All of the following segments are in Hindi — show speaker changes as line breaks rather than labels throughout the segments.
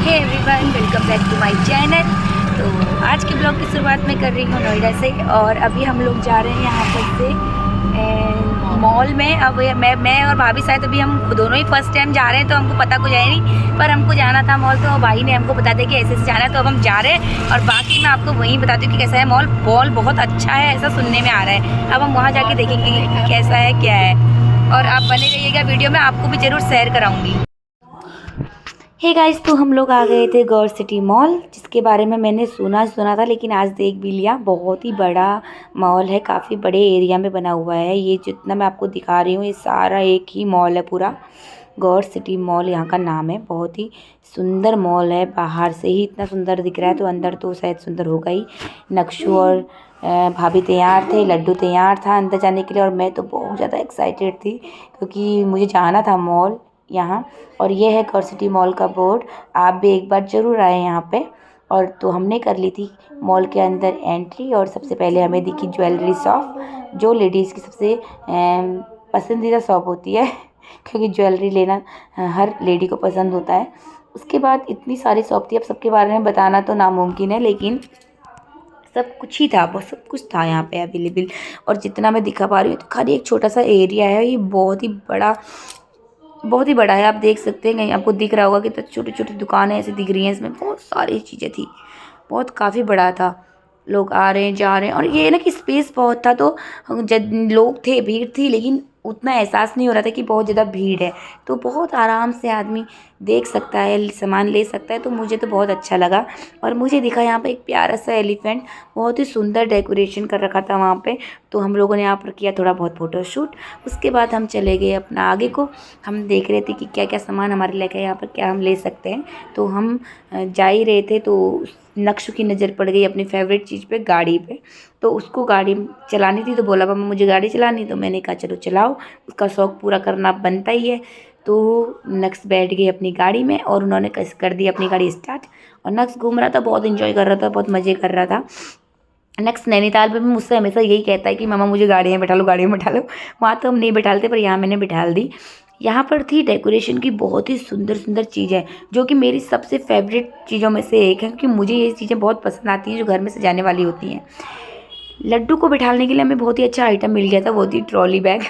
Hey everyone, welcome back to my channel. तो आज के ब्लॉग की शुरुआत मैं कर रही हूँ नोएडा से और अभी हम लोग जा रहे हैं यहाँ पर से मॉल में। अब मैं और भाभी शायद अभी हम दोनों ही फर्स्ट टाइम जा रहे हैं, तो हमको पता कुछ है नहीं, पर हमको जाना था मॉल, तो भाई ने हमको बता दिया कि ऐसे जाना है, तो अब हम जा रहे हैं। और बाकी मैं आपको वहीं बताती हूँ कि कैसा है मॉल बहुत अच्छा है, ऐसा सुनने में आ रहा है। अब हम वहाँ जाके देखेंगे कि कैसा है क्या है, और आप बने रहिएगा वीडियो में, आपको भी ज़रूर शेयर कराऊँगी। हे गाइस, तो हम लोग आ गए थे गौर सिटी मॉल, जिसके बारे में मैंने सुना था, लेकिन आज देख भी लिया। बहुत ही बड़ा मॉल है, काफ़ी बड़े एरिया में बना हुआ है। ये जितना मैं आपको दिखा रही हूँ, ये सारा एक ही मॉल है पूरा। गौर सिटी मॉल यहाँ का नाम है। बहुत ही सुंदर मॉल है, बाहर से ही इतना सुंदर दिख रहा है, तो अंदर तो शायद सुंदर होगा ही। नक्शू और भाभी तैयार थे, लड्डू तैयार था अंदर जाने के लिए, और मैं तो बहुत ज़्यादा एक्साइटेड थी क्योंकि मुझे जाना था मॉल यहाँ। और ये है गौर सिटी मॉल का बोर्ड, आप भी एक बार ज़रूर आए यहाँ पे। और तो हमने कर ली थी मॉल के अंदर एंट्री, और सबसे पहले हमें दिखी ज्वेलरी शॉप, जो लेडीज़ की सबसे पसंदीदा शॉप होती है क्योंकि ज्वेलरी लेना हर लेडी को पसंद होता है। उसके बाद इतनी सारी शॉप थी, अब सबके बारे में बताना तो नामुमकिन है, लेकिन सब कुछ ही था, बहुत सब कुछ था यहाँ पे अवेलेबल। और जितना मैं दिखा पा रही हूँ, तो खाली एक छोटा सा एरिया है, ये बहुत ही बड़ा है। आप देख सकते हैं, कहीं आपको दिख रहा होगा कि तो छोटी छोटी दुकानें ऐसी दिख रही हैं, इसमें बहुत सारी चीज़ें थी, बहुत काफ़ी बड़ा था। लोग आ रहे हैं जा रहे हैं, और ये ना कि स्पेस बहुत था, तो जब लोग थे, भीड़ थी, लेकिन उतना एहसास नहीं हो रहा था कि बहुत ज़्यादा भीड़ है। तो बहुत आराम से आदमी देख सकता है, सामान ले सकता है, तो मुझे तो बहुत अच्छा लगा। और मुझे दिखा यहाँ पे एक प्यारा सा एलिफेंट, बहुत ही सुंदर डेकोरेशन कर रखा था वहाँ पे, तो हम लोगों ने यहाँ पर किया थोड़ा बहुत फ़ोटोशूट। उसके बाद हम चले गए अपना आगे को, हम देख रहे थे कि क्या क्या सामान हमारे लेके यहाँ पर क्या हम ले सकते हैं। तो हम जा ही रहे थे, तो नक्शु की नज़र पड़ गई अपनी फेवरेट चीज़ पे, गाड़ी पे। तो उसको गाड़ी चलानी थी, तो बोला मम्मा मुझे गाड़ी चलानी, तो मैंने कहा चलो चलाओ, उसका शौक़ पूरा करना बनता ही है। तो नक्श बैठ गई अपनी गाड़ी में, और उन्होंने कर दी अपनी गाड़ी स्टार्ट, और नक्श घूम रहा था, बहुत इंजॉय कर रहा था, बहुत मज़े कर रहा था। नेक्स्ट नैनीताल पे भी मुझसे हमेशा यही कहता है कि मामा मुझे गाड़ी में बैठा लो, गाड़ी में बैठा लो। वहाँ तो हम नहीं बैठालते, पर यहाँ मैंने बैठाल दी। यहाँ पर थी डेकोरेशन की बहुत ही सुंदर सुंदर चीज़ें, जो कि मेरी सबसे फेवरेट चीज़ों में से एक है, क्योंकि मुझे ये चीज़ें बहुत पसंद आती हैं जो घर में सजाने वाली होती हैं। लड्डू को बिठाने के लिए हमें बहुत ही अच्छा आइटम मिल गया था, वो थी ट्रॉली बैग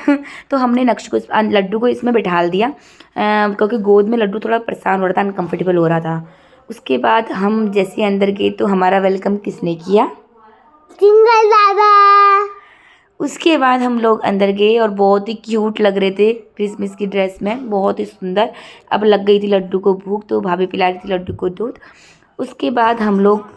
तो हमने लड्डू को इसमें बिठाल दिया, क्योंकि गोद में लड्डू थोड़ा परेशान हो रहा था, अनकम्फर्टेबल हो रहा था। उसके बाद हम जैसे अंदर गए, तो हमारा वेलकम किसने किया? सिंगल दादा। उसके बाद हम लोग अंदर गए, और बहुत ही क्यूट लग रहे थे क्रिसमस की ड्रेस में, बहुत ही सुंदर। अब लग गई थी लड्डू को भूख, तो भाभी पिला रही थी लड्डू को दूध। उसके बाद हम लोग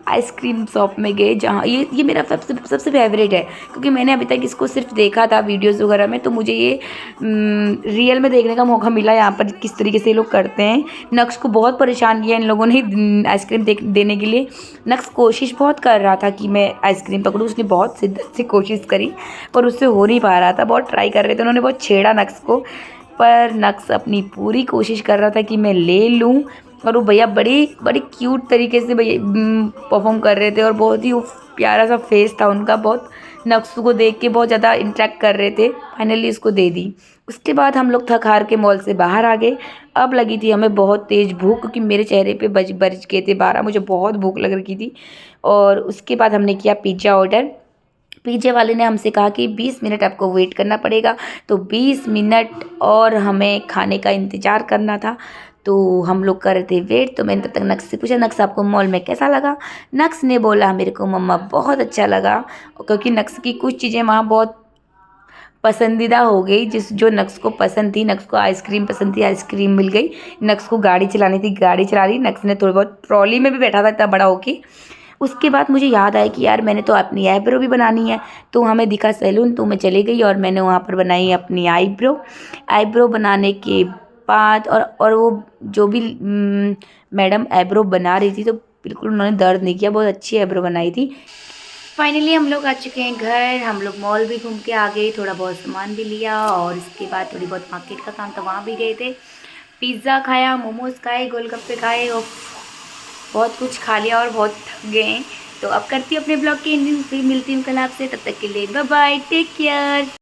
आइसक्रीम शॉप में गए, जहाँ ये मेरा सबसे फेवरेट है, क्योंकि मैंने अभी तक इसको सिर्फ देखा था वीडियोज़ वगैरह में, तो मुझे ये रियल में देखने का मौका मिला यहाँ पर किस तरीके से ये लोग करते हैं। नक्श को बहुत परेशान किया इन लोगों ने आइसक्रीम देने के लिए। नक्श कोशिश बहुत कर रहा था कि मैं आइसक्रीम पकड़ूँ, उसने बहुत शिद्दत से कोशिश करी, पर उससे हो नहीं पा रहा था। बहुत ट्राई कर रहे थे, उन्होंने बहुत छेड़ा नक्श को, पर नक्श अपनी पूरी कोशिश कर रहा था कि मैं ले लूँ। और वो भैया बड़ी क्यूट तरीके से भैया परफॉर्म कर रहे थे, और बहुत ही प्यारा सा फेस था उनका, बहुत नक्शु को देख के बहुत ज़्यादा इंटरेक्ट कर रहे थे। फाइनली इसको दे दी। उसके बाद हम लोग थक हार के मॉल से बाहर आ गए। अब लगी थी हमें बहुत तेज़ भूख, क्योंकि मेरे चेहरे पे बज गए थे 12, मुझे बहुत भूख लग रही थी। और उसके बाद हमने किया पिज़्ज़ा ऑर्डर। पिज़्ज़ा वाले ने हमसे कहा कि 20 मिनट आपको वेट करना पड़ेगा, तो 20 मिनट और हमें खाने का इंतज़ार करना था। तो हम लोग कर रहे थे वेट, तो मैंने तब तक नक्श से पूछा, नक्श आपको मॉल में कैसा लगा? नक्श ने बोला मेरे को मम्मा बहुत अच्छा लगा, क्योंकि नक्श की कुछ चीज़ें वहाँ बहुत पसंदीदा हो गई, जो नक्श को पसंद थी। नक्श को आइसक्रीम पसंद थी, आइसक्रीम मिल गई। नक्श को गाड़ी चलानी थी, गाड़ी चला रही। नक्श ने थोड़ी बहुत ट्रॉली में भी बैठा था इतना बड़ा होके। उसके बाद मुझे याद आया कि यार मैंने तो अपनी आईब्रो भी बनानी है, तो हमें दिखा सैलून, तो मैं चली गई और मैंने वहाँ पर बनाई अपनी आईब्रो बनाने के बाद, और वो जो भी मैडम आईब्रो बना रही थी, तो बिल्कुल उन्होंने दर्द नहीं किया, बहुत अच्छी आईब्रो बनाई थी। फाइनली हम लोग आ चुके हैं घर। हम लोग मॉल भी घूम के आ गए, थोड़ा बहुत सामान भी लिया, और इसके बाद थोड़ी बहुत मार्केट का काम था, वहाँ भी गए थे। पिज़्ज़ा खाया, मोमोज़ खाए, गोलगप्पे खाए, और बहुत कुछ खा लिया, और बहुत थक गए हैं। तो अब करती हूँ अपने ब्लॉग की एंडिंग, फिर मिलती हूँ कल आपसे, तब तक के लिए बाय बाय, टेक केयर।